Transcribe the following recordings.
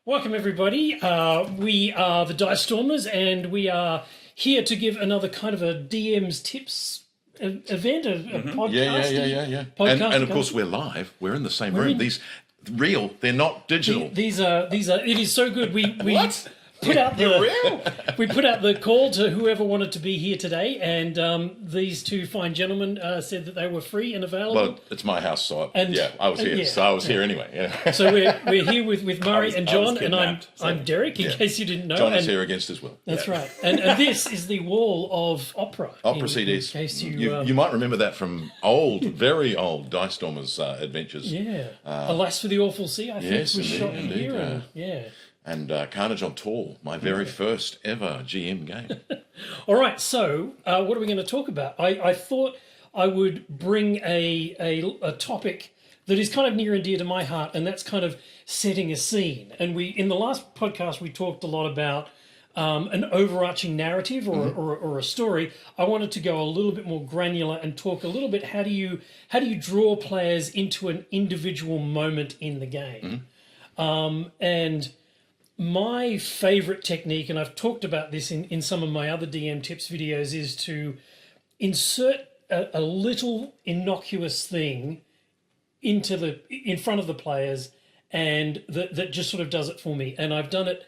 Welcome, everybody. We are the Dice Stormers, and we are here to give another kind of a DM's tips event, a podcast. Yeah. Podcast, and of course, we're live. We're in the same room. These real, they're not digital. These are. It is so good. We What? put out the real? we put out the call to whoever wanted to be here today, and these two fine gentlemen said that they were free and available. Well, it's my house, so I was here. So I was here anyway. Yeah. So we're here with Murray and John, and I'm Derek. In case you didn't know, John is here against his will. That's right. And this is the wall of opera. Opera CDs. In case you might remember that from very old Dice Stormers adventures. Yeah. Alas for the Awful Sea, I think, was shot in here. And Carnage on Tall, my very first ever GM game. All right, so what are we going to talk about? I thought I would bring a topic that is kind of near and dear to my heart, and that's kind of setting a scene. And in the last podcast, we talked a lot about an overarching narrative or a story. I wanted to go a little bit more granular and talk a little bit how do you draw players into an individual moment in the game. And my favorite technique, and I've talked about this in some of my other DM tips videos, is to insert a little innocuous thing in front of the players, and that just sort of does it for me. And I've done it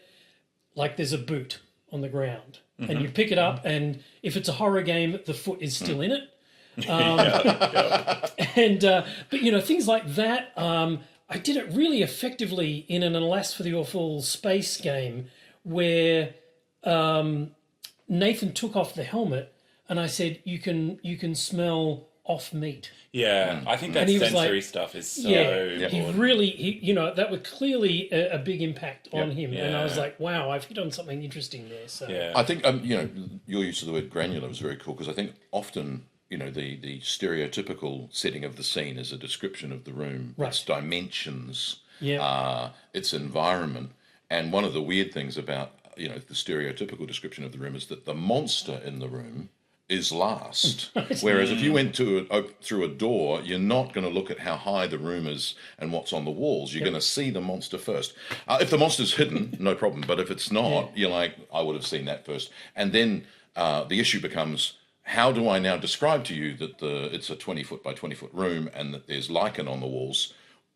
like there's a boot on the ground, and you pick it up, and if it's a horror game, the foot is still in it. But things like that. I did it really effectively in an Alas for the Awful space game where Nathan took off the helmet and I said, you can smell off meat. Yeah, I think that sensory stuff is so important. He that was clearly a big impact on him. Yeah. And I was like, wow, I've hit on something interesting there. So I think, your use of the word granular was very cool because I think often, the stereotypical setting of the scene is a description of the room, its dimensions, its environment. And one of the weird things about, the stereotypical description of the room is that the monster in the room is last. Whereas if you went through a door, you're not going to look at how high the room is and what's on the walls. You're going to see the monster first. If the monster's hidden, no problem. But if it's not, you're like, I would have seen that first. And then the issue becomes, how do I now describe to you that it's a 20-foot by 20-foot room and that there's lichen on the walls?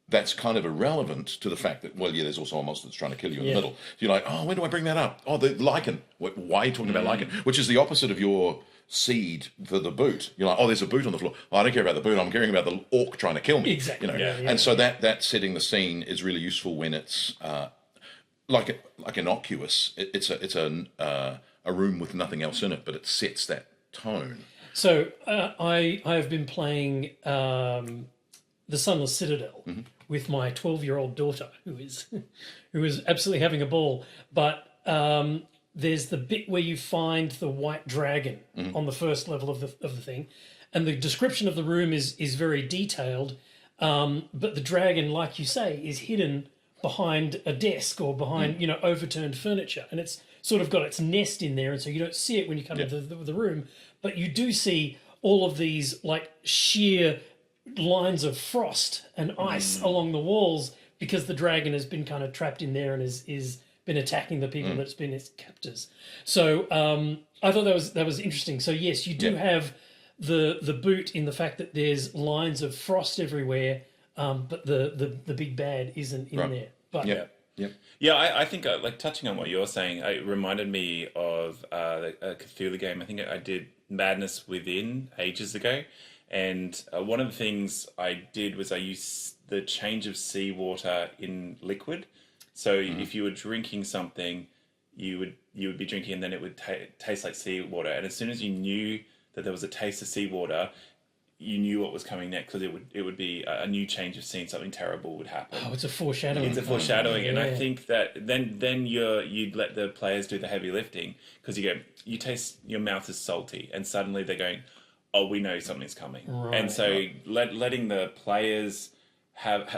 That's kind of irrelevant to the fact that, there's also a monster that's trying to kill you in the middle. So you're like, when do I bring that up? Oh, the lichen. Why are you talking about lichen? Which is the opposite of your seed for the boot. You're like, there's a boot on the floor. I don't care about the boot. I'm caring about the orc trying to kill me. Exactly. And so that setting the scene is really useful when it's like innocuous. It's a room with nothing else in it, but it sets that tone. So I have been playing The Sunless Citadel with my 12-year-old daughter, who is absolutely having a ball. But there's the bit where you find the white dragon on the first level of the thing, and the description of the room is very detailed. But the dragon, like you say, is hidden behind a desk or behind overturned furniture, and it's sort of got its nest in there, and so you don't see it when you come into the room, but you do see all of these like sheer lines of frost and ice along the walls because the dragon has been kind of trapped in there and is been attacking the people that's been its captors. So I thought that was interesting. So yes, you do have the boot in the fact that there's lines of frost everywhere, but the big bad isn't in there. But I think like touching on what you're saying, it reminded me of a Cthulhu game. I think I did Madness Within ages ago, and one of the things I did was I used the change of seawater in liquid. So if you were drinking something, you would be drinking, and then it would taste like seawater. And as soon as you knew that there was a taste of seawater, you knew what was coming next, because it would be a new change of scene. Something terrible would happen. Oh, it's a foreshadowing. It's a foreshadowing, and I think that then you'd let the players do the heavy lifting, because you taste, your mouth is salty, and suddenly they're going, oh, we know something's coming, and so letting the players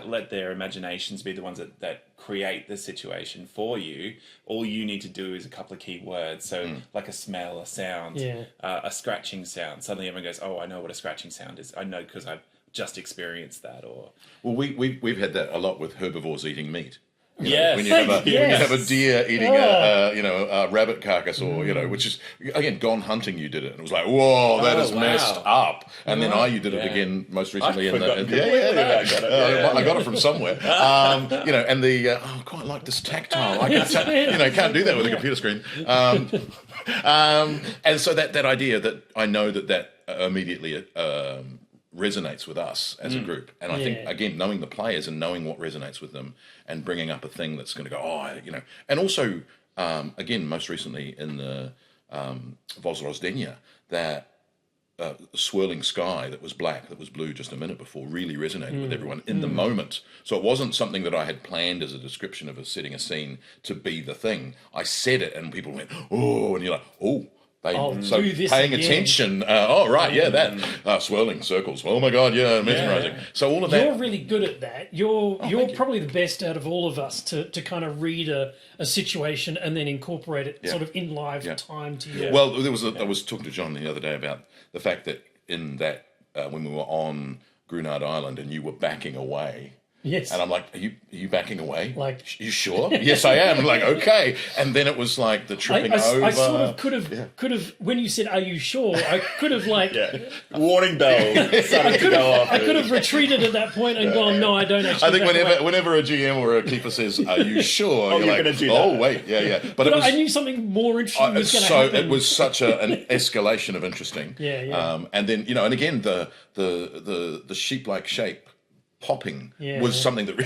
let their imaginations be the ones that create the situation for you. All you need to do is a couple of key words. So like a smell, a sound, a scratching sound. Suddenly everyone goes, oh, I know what a scratching sound is. I know because I've just experienced that. Or we've had that a lot with herbivores eating meat. Yes. When you have a Yes. when you have a deer eating a rabbit carcass, or which is again Gone Hunting. You did it, and it was like, whoa, that is wow. messed up. And then you did it again most recently in the forgotten completely that. I got it. I got it from somewhere. And the I quite like this tactile. I can't do that with a computer screen. And so that idea that I know that immediately resonates with us as a group, and I think again knowing the players and knowing what resonates with them and bringing up a thing that's going to go and also again most recently in the Vozrozdenia, that swirling sky that was black, that was blue just a minute before, really resonated with everyone in the moment. So it wasn't something that I had planned as a description of setting a scene to be the thing. I said it and people went, oh, and you're like, oh. So do this paying again. attention, that swirling circles. Oh my God, mesmerizing. Yeah. So all of that. You're really good at that. You're probably the best out of all of us to kind of read a situation and then incorporate it sort of in live time to you. Well, I was talking to John the other day about the fact that in that when we were on Grunard Island and you were backing away. Yes. And I'm like, are you backing away? Like, you sure? Yes, I am. I'm like, okay. And then it was like the tripping over. I sort of could have, when you said, are you sure? I could have warning bell started to go off. I could have retreated at that point and gone, no, I don't actually. I think whenever a GM or a keeper says, are you sure? you're like, going to do that. Oh, wait, yeah. But I knew something more interesting was going to happen. It was such an escalation of interesting. Yeah. And then, and again, the sheep-like shape popping was something that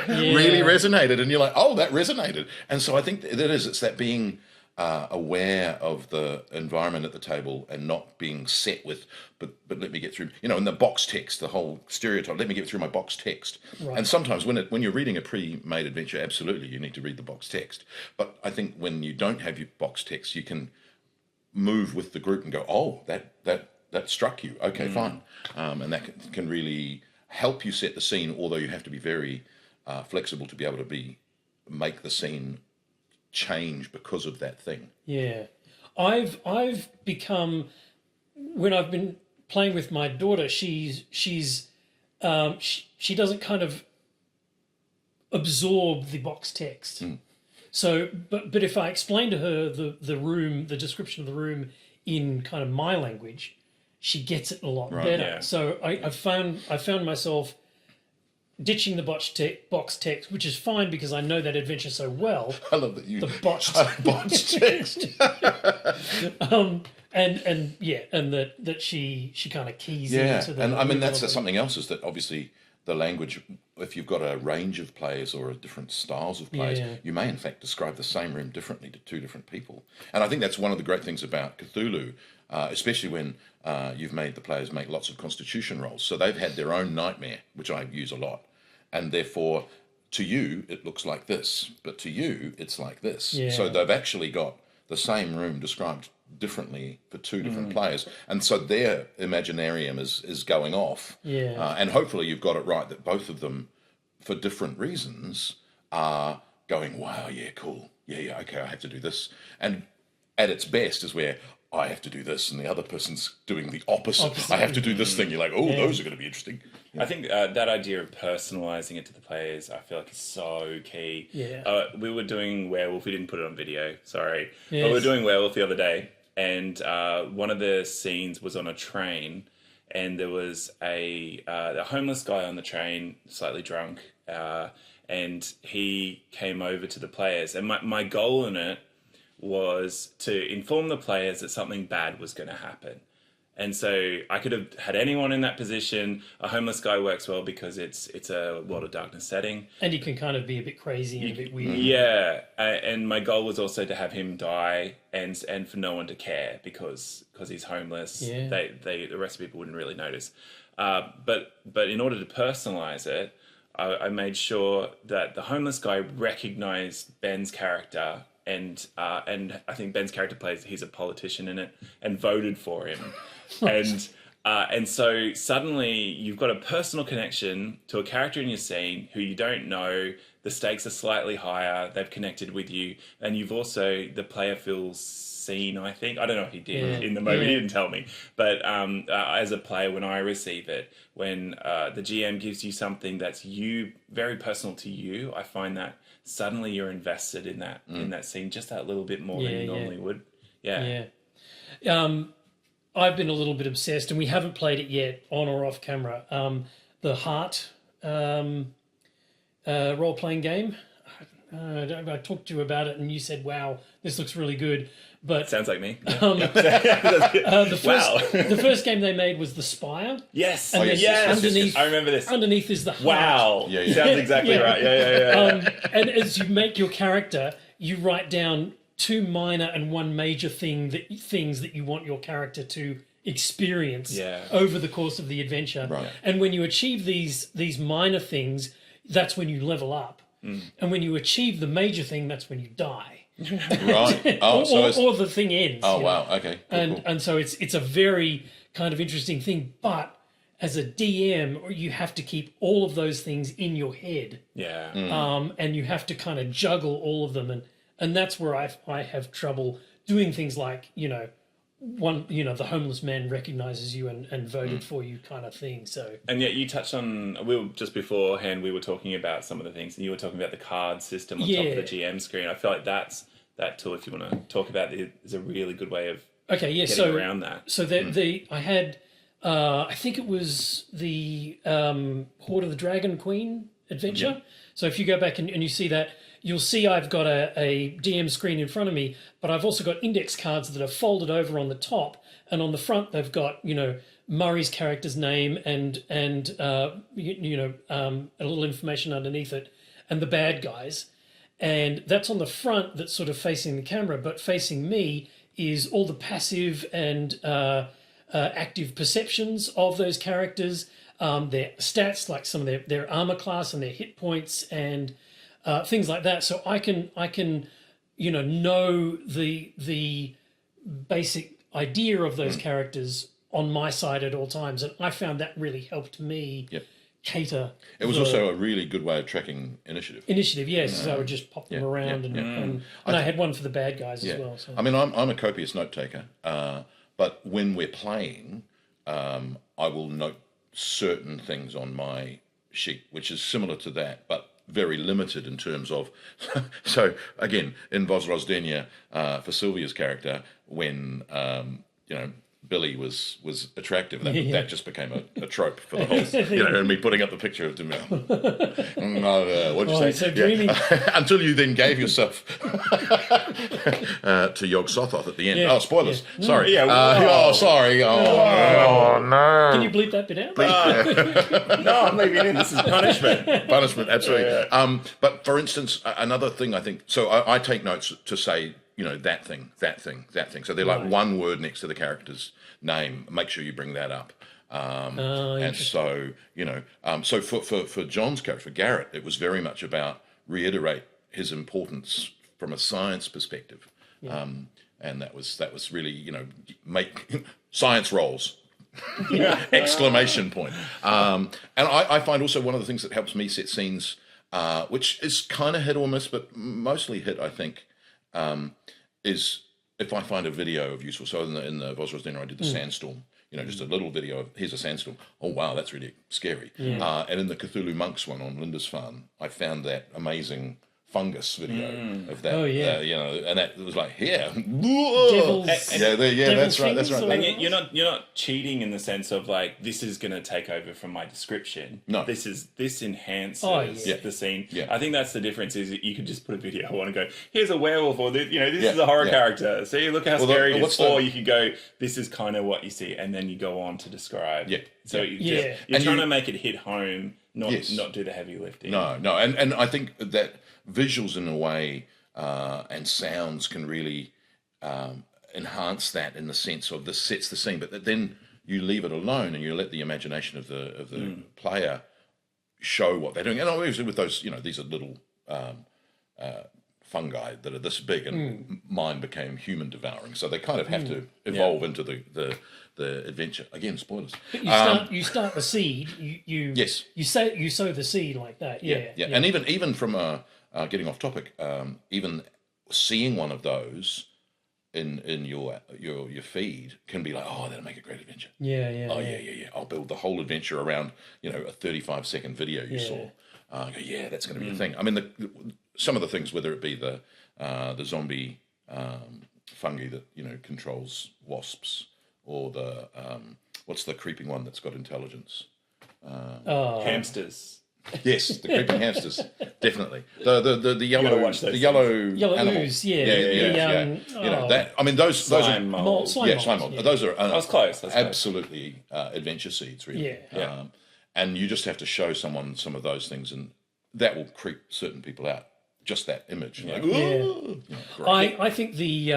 really resonated, and you're like, oh, that resonated. And so I think it's that being aware of the environment at the table and not being set with, but let me get through, in the box text, the whole stereotype, let me get through my box text. Right. And sometimes when you're reading a pre-made adventure, absolutely, you need to read the box text. But I think when you don't have your box text, you can move with the group and go, oh, that struck you. Okay, fine. And that can really help you set the scene, although you have to be very flexible to be able to make the scene change because of that thing. Yeah. I've become, when I've been playing with my daughter, she doesn't kind of absorb the box text. So, but if I explain to her the description of the room in kind of my language, she gets it a lot better. Yeah. So I found myself ditching the box text, which is fine because I know that adventure so well. I love that you the botched text. and that she kind of keys into the. And I mean that's something else is that obviously the language. If you've got a range of players or different styles of players, you may in fact describe the same room differently to two different people. And I think that's one of the great things about Cthulhu. Especially when you've made the players make lots of constitution rolls. So they've had their own nightmare, which I use a lot. And therefore, to you, it looks like this. But to you, it's like this. Yeah. So they've actually got the same room described differently for two different players. And so their imaginarium is going off. Yeah. And hopefully you've got it right that both of them, for different reasons, are going, wow, yeah, cool. Yeah, okay, I have to do this. And at its best is where I have to do this, and the other person's doing the opposite. I have to do this thing. You're like, oh, those are going to be interesting. Yeah. I think that idea of personalising it to the players, I feel like is so key. Yeah. We were doing Werewolf. We didn't put it on video. Sorry. Yes. But we were doing Werewolf the other day, and one of the scenes was on a train, and there was a homeless guy on the train, slightly drunk, and he came over to the players. And my goal in it was to inform the players that something bad was going to happen. And so I could have had anyone in that position. A homeless guy works well because it's a World of Darkness setting. And you can kind of be a bit crazy and a bit weird. Yeah. And my goal was also to have him die and for no one to care because he's homeless. Yeah. The rest of people wouldn't really notice. But in order to personalize it, I made sure that the homeless guy recognized Ben's character, and I think Ben's character he's a politician in it, and voted for him. And so suddenly you've got a personal connection to a character in your scene who you don't know. The stakes are slightly higher. They've connected with you, and you've also, the player feels scene, I think. I don't know if he did in the moment, he didn't tell me. But as a player, when I receive it, when the GM gives you something that's very personal to you, I find that suddenly you're invested in that scene just that little bit more than you normally would. Yeah. I've been a little bit obsessed, and we haven't played it yet, on or off camera. The Heart role-playing game. I talked to you about it, and you said, "Wow, this looks really good." But sounds like me. The first game they made was The Spire. Yes. And yes. I remember this. Underneath is the Heart. Wow. Yeah. Sounds exactly right. Yeah. And as you make your character, you write down 2 minor and 1 major things that you want your character to experience over the course of the adventure. Right. And when you achieve these minor things, that's when you level up. And when you achieve the major thing, that's when you die. Right. Oh, or the thing ends. Oh, wow. Okay. Cool, and so it's a very kind of interesting thing. But as a DM, you have to keep all of those things in your head. Yeah. And you have to kind of juggle all of them, and that's where I have trouble doing things like, the homeless man recognizes you and voted for you kind of thing. So, and yet you touched on, just beforehand we were talking about some of the things, and you were talking about the card system on top of the GM screen. I feel like that tool, if you want to talk about it, is a really good way of getting around that. So I had I think it was the Horde of the Dragon Queen adventure. So if you go back and you see that, you'll see I've got a DM screen in front of me, but I've also got index cards that are folded over on the top, and on the front they've got Murray's character's name and a little information underneath it, and the bad guys, and that's on the front. That's sort of facing the camera, but facing me is all the passive and active perceptions of those characters, their stats, like some of their armor class and their hit points and things like that. So I can know the basic idea of those characters on my side at all times, and I found that really helped me cater. It was also a really good way of tracking initiative. Yes. So I would just pop them around, and I had one for the bad guys as well. So. I mean, I'm a copious note taker, but when we're playing, I will note certain things on my sheet, which is similar to that, but very limited in terms of. So again, in Vos Rosdenia, for Sylvia's character, when Billy was attractive, that just became a trope for the whole, and me putting up the picture of Demille. What'd you say? So dreamy. Until you then gave yourself to Yog Sothoth at the end. Oh, spoilers. Yeah. Sorry. Sorry. No. Can you bleep that bit out? No, I'm leaving it in. This is punishment. Punishment, absolutely. Yeah. But for instance, another thing I think, so I take notes to say, that thing. So they're like one word next to the character's name. Make sure you bring that up. And so, so for John's character, for Garrett, it was very much about reiterate his importance from a science perspective. Yeah. And that was really, make science rolls. Exclamation point. And I find also one of the things that helps me set scenes, which is kind of hit or miss, but mostly hit, I think, is if I find a video of useful. So in the Vos Rosdenia, I did the sandstorm. Just a little video of here's a sandstorm. Oh wow, that's really scary. Yeah. And in the Cthulhu Monks one on Lindisfarne, I found that amazing fungus video of that. Oh yeah. And that was like Devils, that's right. That's right. And you're not cheating in the sense of like this is going to take over from my description. No, this enhances the scene. Yeah. I think that's the difference. Is you could just put a video on and go, here's a werewolf, or this is a horror character. See, look how scary it is. Or you could go, this is kind of what you see, and then you go on to describe. Yeah. So you're trying to make it hit home, not do the heavy lifting. No, and I think that visuals in a way and sounds can really enhance that in the sense of this sets the scene, but then you leave it alone and you let the imagination of the player show what they're doing. And obviously with those, these are little fungi that are this big, and mine became human devouring, so they kind of have to evolve into the adventure. Again, spoilers. But you start the seed. You sow the seed like that. Yeah. And even from getting off topic, even seeing one of those in your feed can be like, oh, that'll make a great adventure. Yeah. I'll build the whole adventure around a 35-second video you saw. That's going to be the thing. I mean, some of the things, whether it be the zombie fungi that controls wasps, or the what's the creeping one that's got intelligence? Hamsters. Yes, the creeping hamsters, definitely. The yellow, the yellow animal. ooze, That. I mean, those Slime are mold. slime mold. Those are I was close. absolutely adventure seeds, really. Yeah. And you just have to show someone some of those things, and that will creep certain people out. Just that image. Like, I think the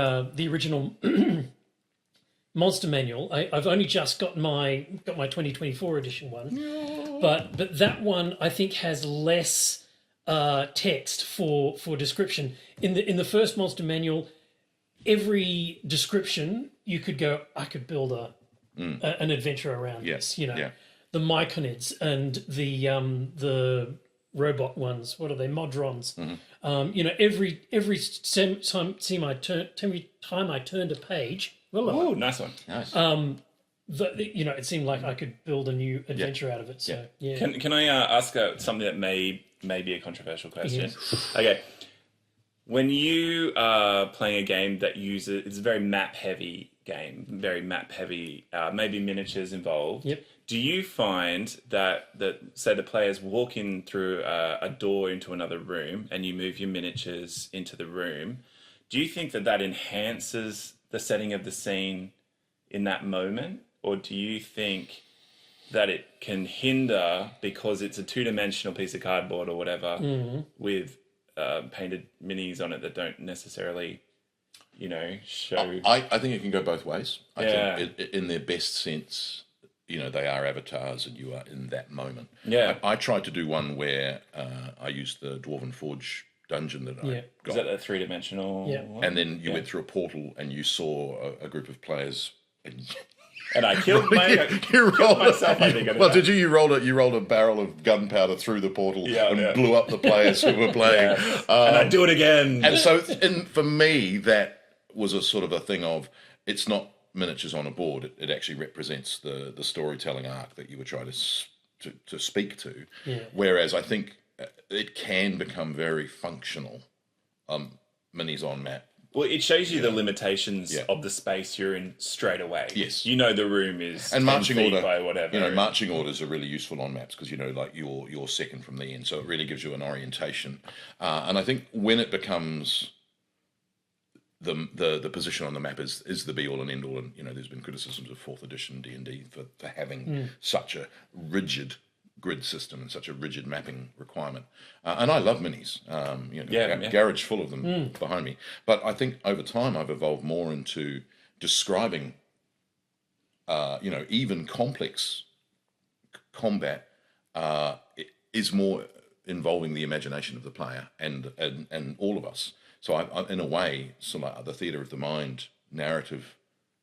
original Monster Manual. I've only just got my 2024 edition one, but that one I think has less text for description. In the first Monster Manual, every description you could go, I could build an adventure around this. The Myconids and the robot ones. What are they? Modrons. Every time I turned a page. Oh, nice one. Nice. It seemed like I could build a new adventure out of it. So yeah. Can I ask something that may be a controversial question? Yes. Okay. When you are playing a game that it's a very map heavy game, maybe miniatures involved. Yep. Do you find that say the players walk in through a door into another room and you move your miniatures into the room? Do you think that enhances the setting of the scene in that moment, or do you think that it can hinder because it's a two-dimensional piece of cardboard or whatever with painted minis on it that don't necessarily, show? I think it can go both ways. I think in their best sense, they are avatars and you are in that moment. Yeah. I tried to do one where I used the Dwarven Forge dungeon that I got. Is that a three-dimensional one? And then you went through a portal and you saw a group of players. And I killed myself, I think. Well, did you? You rolled a barrel of gunpowder through the portal and blew up the players who were playing. And I do it again. And so for me, that was a sort of a thing of, it's not miniatures on a board. It actually represents the storytelling arc that you were trying to speak to. Yeah. Whereas I think it can become very functional, minis on map. Well, it shows you the limitations of the space you're in straight away. Yes. The room is and 10 marching feet order by whatever. Marching orders are really useful on maps because like you're second from the end, so it really gives you an orientation. And I think when it becomes the position on the map is the be all and end all, and there's been criticisms of 4th edition D&D for having such a rigid grid system and such a rigid mapping requirement. And I love minis. Garage full of them behind me. But I think over time I've evolved more into describing, even complex combat is more involving the imagination of the player and all of us. So I in a way, sort of like the theatre of the mind narrative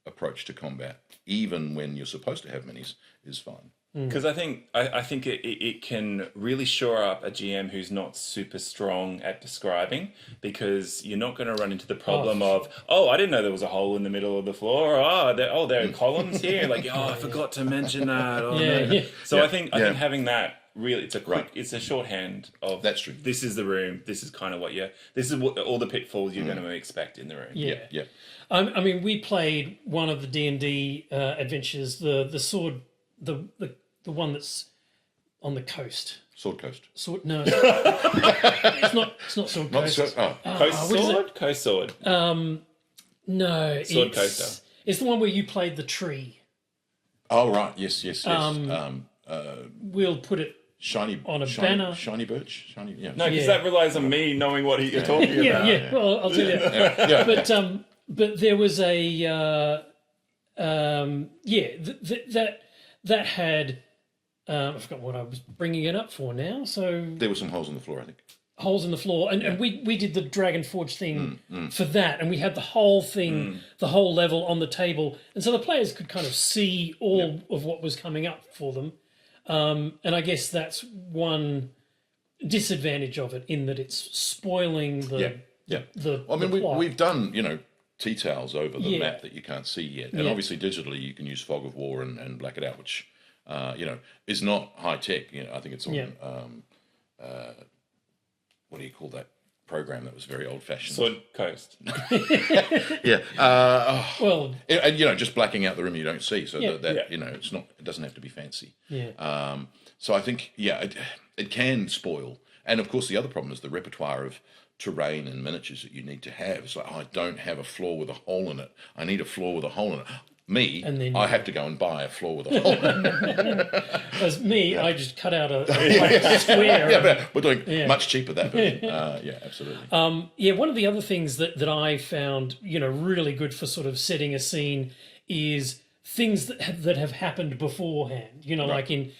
approach to combat, even when you're supposed to have minis, is fine. Because I think it can really shore up a GM who's not super strong at describing, because you're not going to run into the problem of, I didn't know there was a hole in the middle of the floor. There are columns here. Like, I forgot to mention that. So I think having that really, it's a shorthand of, that's true. This is the room. This is kind of this is what all the pitfalls you're going to expect in the room. Yeah. I mean, we played one of the D&D adventures, the sword, the one that's on the coast. Sword Coast. No. It's not Sword Coast. Coast Sword? Coast Sword. No. Sword Coaster. It's the one where you played the tree. Oh, right. Yes. We'll put it on a banner. Shiny birch? No, because that relies on me knowing what you're talking about. Yeah. Well, I'll tell you. But there was a... that had... I forgot what I was bringing it up for now. So there were some holes in the floor, I think. Holes in the floor, and we did the Dragon Forge thing for that, and we had the whole thing, the whole level on the table, and so the players could kind of see all of what was coming up for them. And I guess that's one disadvantage of it, in that it's spoiling the. I mean, we've done details over the map that you can't see yet. And obviously digitally you can use fog of war and black it out, which is not high tech. I think it's on what do you call that program that was very old fashioned? Sword Coast. Well, and just blacking out the room you don't see, so that it's not. It doesn't have to be fancy. Yeah. So I think it can spoil, and of course the other problem is the repertoire of terrain and miniatures that you need to have. It's like, I don't have a floor with a hole in it. I need a floor with a hole in it. I have to go and buy a floor with a hole in it. As me, I just cut out a square. But we're doing much cheaper that version. Absolutely. One of the other things that I found, really good for sort of setting a scene is things that have happened beforehand. Like in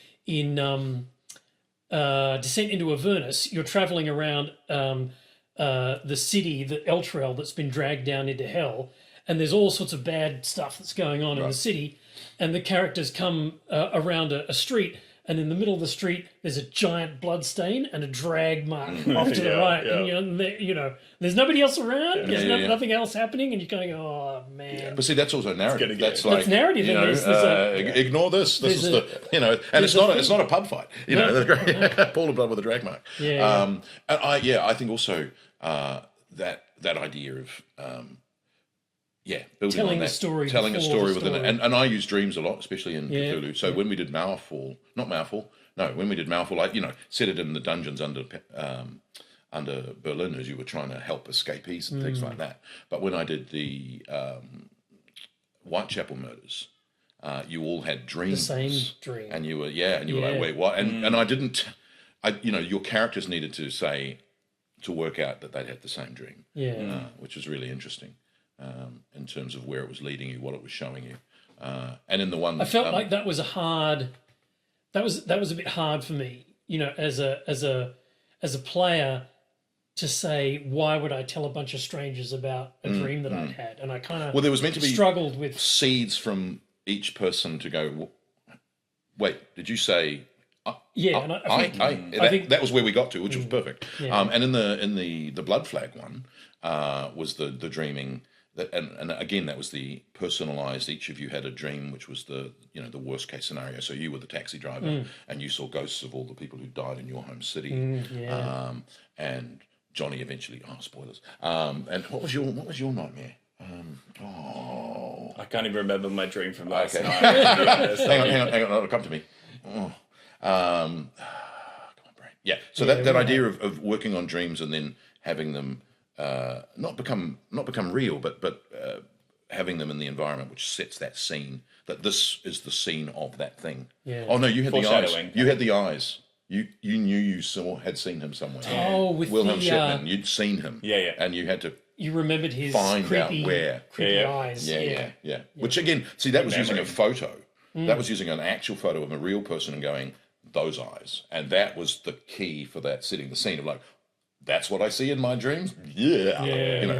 Descent into Avernus, you're traveling around the city, the Elturel, that's been dragged down into hell, and there's all sorts of bad stuff that's going on in the city, and the characters come around a street, and in the middle of the street there's a giant blood stain and a drag mark off to the right, and there's nobody else around, there's nothing else happening, and you're going, oh man. But see, that's also narrative. That's narrative. Ignore this. This is and it's not a pub fight. Paul of blood with a drag mark. And I think also that idea of building telling on that, a story telling a story within story. it, and I use dreams a lot, especially in Cthulhu. So when we did when we did Malfall, set it in the dungeons under Berlin as you were trying to help escapees and things like that. But when I did the Whitechapel murders, you all had dreams, the same dream, and you were like, wait, what? And I didn't, your characters needed to work out that they'd had the same dream, which was really interesting. In terms of where it was leading you, what it was showing you, and in the one I felt like that was a bit hard for me, as a player, to say, why would I tell a bunch of strangers about a dream that I'd had, and I kind of there was meant to be struggled with seeds from each person to go, wait, did you say? And I think that was where we got to, which was perfect. And in the blood flag one was the dreaming. And again, that was the personalised. Each of you had a dream, which was the worst case scenario. So you were the taxi driver, and you saw ghosts of all the people who died in your home city. And Johnny eventually. Spoilers. And what was your nightmare? I can't even remember my dream from last night. Hang on. It'll come to me. Come on, brain. Yeah. So that idea of working on dreams and then having them. Not become real, but having them in the environment which sets that scene. That this is the scene of that thing. Yeah. Oh no, you had the eyes. You had the eyes. You knew had seen him somewhere. Oh, with Wilhelm Shatman, you'd seen him. And you had to. You remembered his find creepy, out where. Creepy eyes. Yeah. Which again, see, that was using a photo. That was using an actual photo of a real person and going those eyes, and that was the key for that setting the scene of like. That's what I see in my dreams.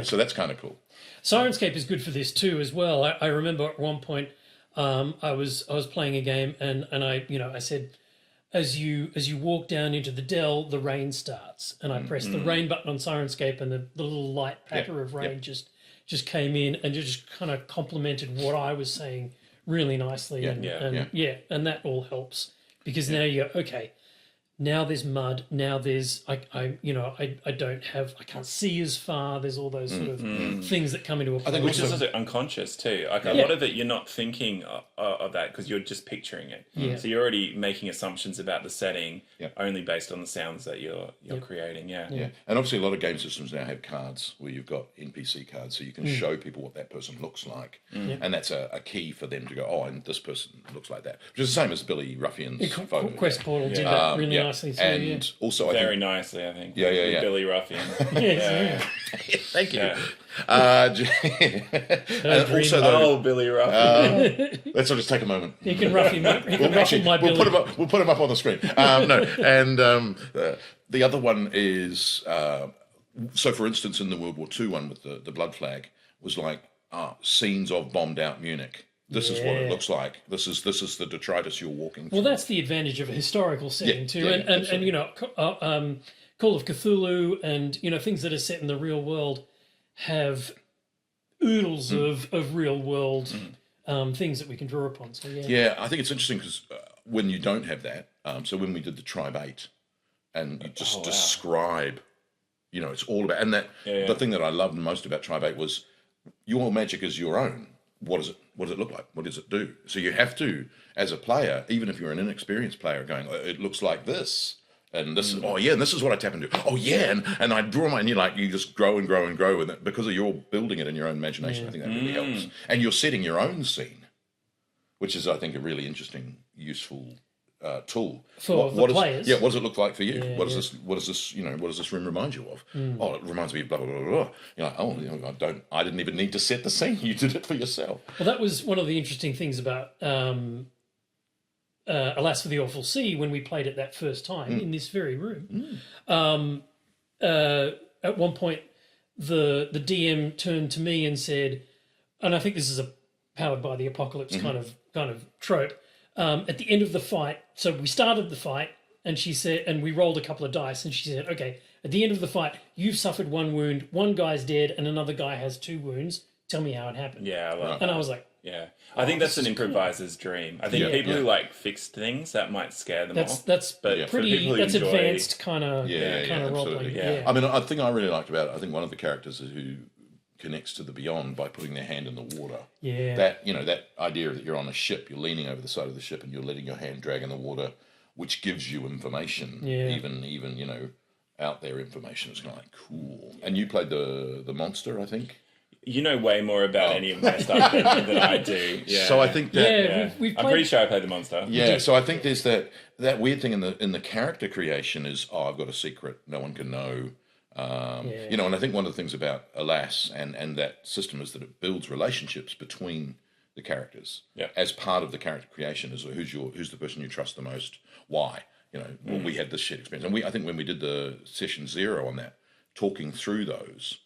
So that's kind of cool. Sirenscape is good for this too, as well. I remember at one point, I was playing a game, and I said, as you walk down into the dell, the rain starts, and I pressed the rain button on Sirenscape, and the little light patter of rain just came in and just kind of complemented what I was saying really nicely, and that all helps because now you go, okay. Now there's mud. Now there's I can't see as far. There's all those sort of things that come into a play. I think which is also unconscious too. Like a lot of it, you're not thinking of that because you're just picturing it. Yeah. So you're already making assumptions about the setting only based on the sounds that you're creating. Yeah. And obviously a lot of game systems now have cards where you've got NPC cards, so you can show people what that person looks like, and that's a key for them to go, oh, and this person looks like that, which is the same as Billy Ruffian's photo. Quest Portal did that really nicely too. And also, very nicely, I think. Yeah. Billy Ruffian. Thank you. And also, Billy Ruffian. Let's just take a moment. He can ruffle my Billy. We'll put him up on the screen. The other one is so. For instance, in the World War II one with the blood flag was like scenes of bombed out Munich. This is what it looks like. This is the detritus you're walking through. Well, that's the advantage of a historical setting too, and Call of Cthulhu and things that are set in the real world have oodles of real world things that we can draw upon. So yeah, I think it's interesting because when you don't have that, so when we did the Tribe 8, and you just describe, it's all about, and that the thing that I loved most about Tribe 8 was your magic is your own. What does it look like? What does it do? So you have to, as a player, even if you're an inexperienced player, going, it looks like this. And this is, and this is what I tap into. Oh, yeah, and I draw my, and you just grow and grow and grow with it because you're building it in your own imagination. I think that really helps. And you're setting your own scene, which is, I think, a really interesting, useful tool for the players. What does it look like for you? What does this room remind you of? Oh, it reminds me of blah blah blah blah. You're like, I didn't even need to set the scene. You did it for yourself. Well, that was one of the interesting things about Alas for the Awful Sea when we played it that first time in this very room. At one point, the DM turned to me and said, and I think this is a powered by the apocalypse kind of trope. At the end of the fight, so we started the fight, and she said, and we rolled a couple of dice, and she said, okay, at the end of the fight, you've suffered one wound, one guy's dead, and another guy has 2 wounds. Tell me how it happened. Yeah, I love and I was like, I think that's an improviser's dream. I think people who like fix things, that might scare them off. That's pretty. That's advanced kind of role playing. Yeah. I mean, I think I really liked about it. I think one of the characters is who connects to the beyond by putting their hand in the water. Yeah. That idea that you're on a ship, you're leaning over the side of the ship, and you're letting your hand drag in the water, which gives you information. Yeah. Even out there information is kind of like cool. And you played the monster, I think. You know way more about any of my stuff than I do. Yeah. So I think that we've I'm pretty sure I played the monster. Yeah. So I think there's that weird thing in the character creation is I've got a secret no one can know. And I think one of the things about Alas and that system is that it builds relationships between the characters as part of the character creation. Is who's the person you trust the most? Why? Well, we had this shared experience, and I think when we did the session 0 on that, talking through those.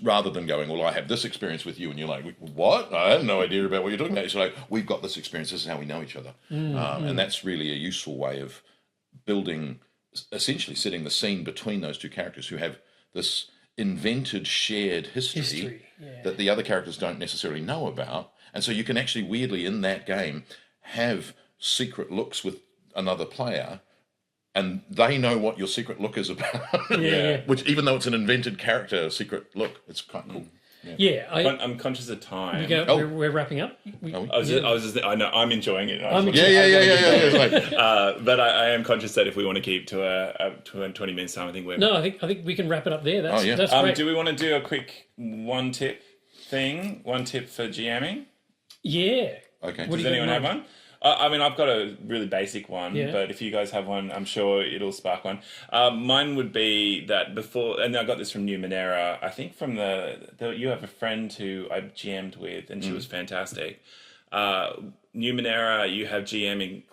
Rather than going, well, I have this experience with you, and you're like, what? I have no idea about what you're talking about. It's like, we've got this experience. This is how we know each other, and that's really a useful way of building, essentially setting the scene between those two characters who have this invented shared history that the other characters don't necessarily know about, and so you can actually weirdly in that game have secret looks with another player. And they know what your secret look is about. Which, even though it's an invented character secret look, it's quite cool. I'm conscious of time. We're wrapping up. I know I'm enjoying it. Yeah. But I am conscious that if we want to keep to 20 minutes time, I think we're. No, I think we can wrap it up there. That's great. Do we want to do a quick one tip for GMing? Yeah. Okay. Does anyone have one? I mean, I've got a really basic one, but if you guys have one, I'm sure it'll spark one. Mine would be that before, and I got this from Numenera, I think from you have a friend who I GM'd with, and she was fantastic. Numenera, you have GM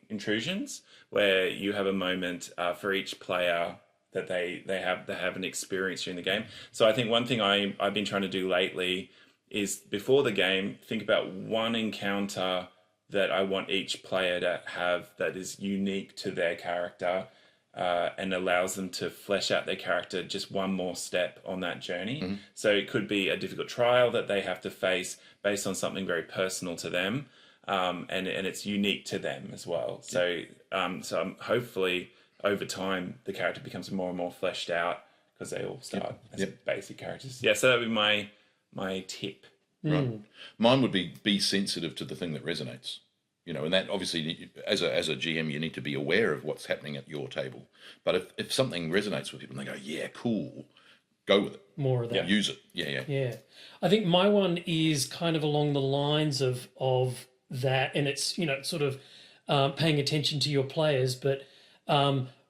intrusions, where you have a moment for each player that they have an experience during the game. So I think one thing I've been trying to do lately is before the game, think about one encounter that I want each player to have that is unique to their character and allows them to flesh out their character just one more step on that journey. So it could be a difficult trial that they have to face based on something very personal to them, and it's unique to them as well. So hopefully over time the character becomes more and more fleshed out because they all start as basic characters. Yeah, so that would be my tip. Right. Mine would be sensitive to the thing that resonates, and that obviously as a GM you need to be aware of what's happening at your table. But if something resonates with people and they go, yeah, cool, go with it. More of that. Use it. Yeah. I think my one is kind of along the lines of that, and it's sort of paying attention to your players, but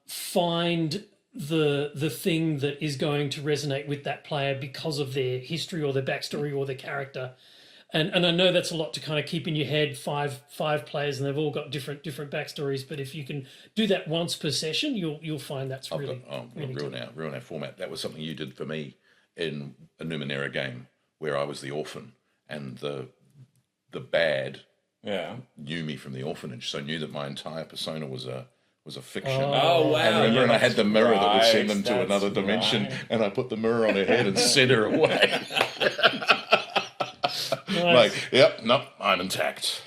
find the thing that is going to resonate with that player because of their history or their backstory or their character. And I know that's a lot to kind of keep in your head, five players, and they've all got different backstories. But if you can do that once per session, you'll find that's really ruin our format. That was something you did for me in a Numenera game where I was the orphan, and the bad knew me from the orphanage, so knew that my entire persona was a fiction. Oh, wow. And remember, and I had the mirror that would send them to another dimension, and I put the mirror on her head and sent her away. Like, yep, nope, I'm intact.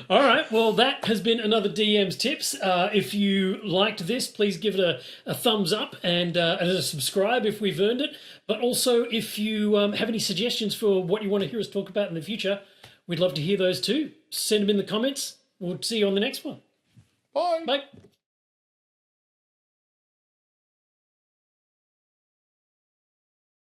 All right. Well, that has been another DM's Tips. If you liked this, please give it a thumbs up and a subscribe if we've earned it. But also, if you have any suggestions for what you want to hear us talk about in the future, we'd love to hear those too. Send them in the comments. We'll see you on the next one. Bye. Bye.